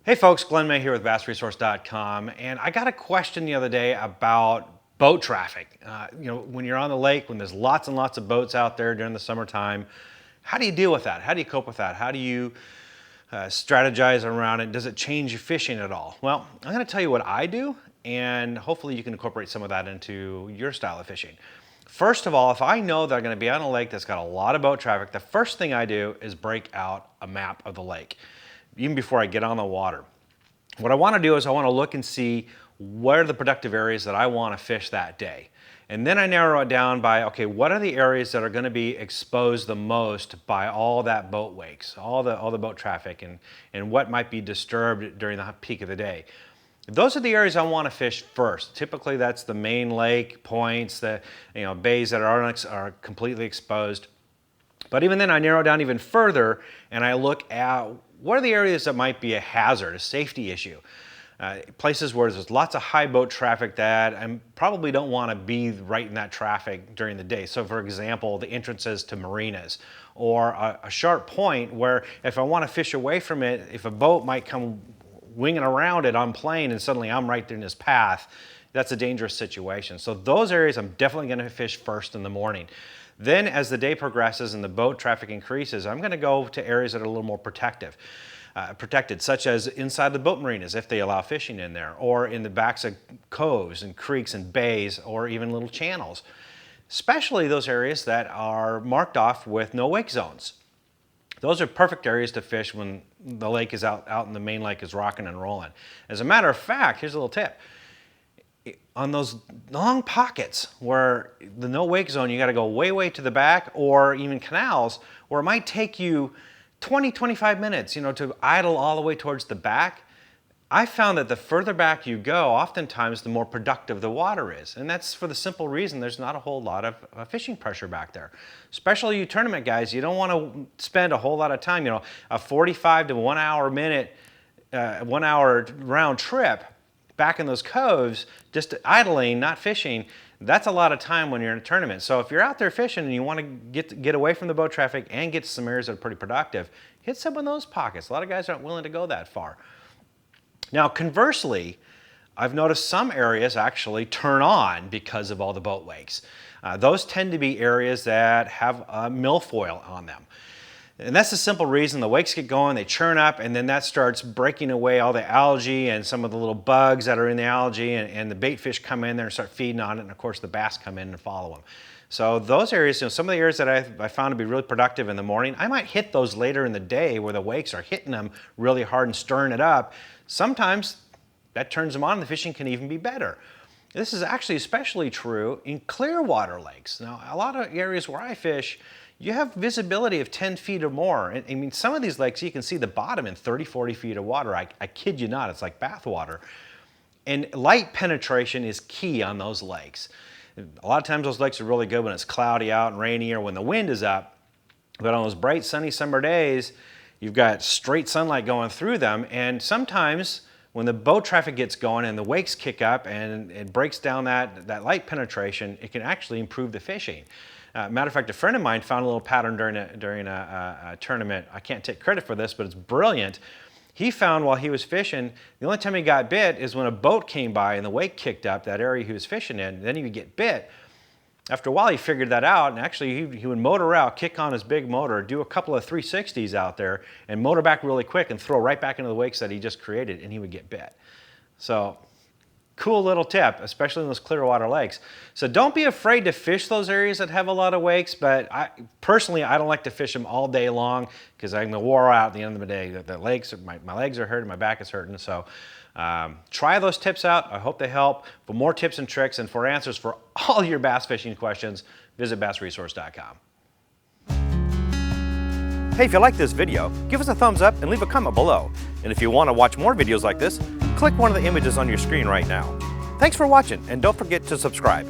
Hey folks, Glenn May here with BassResource.com, and I got a question the other day about boat traffic. When you're on the lake, when there's lots and lots of boats out there during the summertime, how do you deal with that? How do you cope with that? How do you strategize around it? Does it change your fishing at all? Well, I'm going to tell you what I do, and hopefully you can incorporate some of that into your style of fishing. First of all, if I know that I'm going to be on a lake that's got a lot of boat traffic, the first thing I do is break out a map of the lake, even before I get on the water. What I want to do is I want to look and see what are the productive areas that I want to fish that day. And then I narrow it down by, okay, what are the areas that are going to be exposed the most by all that boat wakes, all the boat traffic, and what might be disturbed during the peak of the day. Those are the areas I want to fish first. Typically that's the main lake, points, the bays that are completely exposed. But even then I narrow down even further and I look at what are the areas that might be a hazard, a safety issue. Places where there's lots of high boat traffic that I probably don't want to be right in that traffic during the day. So for example, the entrances to marinas, or a sharp point where if I want to fish away from it, if a boat might come winging around it on plane and suddenly I'm right there in his path, that's a dangerous situation. So those areas I'm definitely going to fish first in the morning. Then as the day progresses and the boat traffic increases, I'm going to go to areas that are a little more protected, such as inside the boat marinas if they allow fishing in there, or in the backs of coves and creeks and bays, or even little channels. Especially those areas that are marked off with no wake zones. Those are perfect areas to fish when the lake is out and the main lake is rocking and rolling. As a matter of fact, here's a little tip. On those long pockets where the no wake zone, you got to go way to the back, or even canals where it might take you 20-25 minutes, to idle all the way towards the back. I found that the further back you go, oftentimes the more productive the water is. And that's for the simple reason there's not a whole lot of fishing pressure back there. Especially you tournament guys, you don't want to spend a whole lot of time, a 45 to 1 hour round trip back in those coves, just idling, not fishing. That's a lot of time when you're in a tournament. So if you're out there fishing and you want to get away from the boat traffic and get to some areas that are pretty productive, hit some of those pockets. A lot of guys aren't willing to go that far. Now, conversely, I've noticed some areas actually turn on because of all the boat wakes. Those tend to be areas that have milfoil on them. And that's the simple reason the wakes get going, they churn up, and then that starts breaking away all the algae and some of the little bugs that are in the algae, and the bait fish come in there and start feeding on it, and of course the bass come in and follow them. So those areas, some of the areas that I found to be really productive in the morning, I might hit those later in the day where the wakes are hitting them really hard and stirring it up. Sometimes that turns them on and the fishing can even be better. This is actually especially true in clear water lakes. Now, a lot of areas where I fish, you have visibility of 10 feet or more. I mean, some of these lakes, you can see the bottom in 30, 40 feet of water. I kid you not, it's like bath water. And light penetration is key on those lakes. A lot of times those lakes are really good when it's cloudy out and rainy or when the wind is up. But on those bright, sunny summer days, you've got straight sunlight going through them. And sometimes when the boat traffic gets going and the wakes kick up and it breaks down that light penetration, it can actually improve the fishing. Matter of fact, a friend of mine found a little pattern during a tournament. I can't take credit for this, but it's brilliant. He found while he was fishing, the only time he got bit is when a boat came by and the wake kicked up that area he was fishing in. Then he would get bit. After a while, he figured that out, and actually he would motor out, kick on his big motor, do a couple of 360s out there, and motor back really quick and throw right back into the wakes that he just created, and he would get bit. So, cool little tip, especially in those clear water lakes. So don't be afraid to fish those areas that have a lot of wakes, but personally, I don't like to fish them all day long because I'm going to wore out at the end of the day. My legs are hurting, my back is hurting. So try those tips out. I hope they help. For more tips and tricks and for answers for all your bass fishing questions, visit BassResource.com. Hey, if you like this video, give us a thumbs up and leave a comment below. And if you want to watch more videos like this, click one of the images on your screen right now. Thanks for watching, and don't forget to subscribe.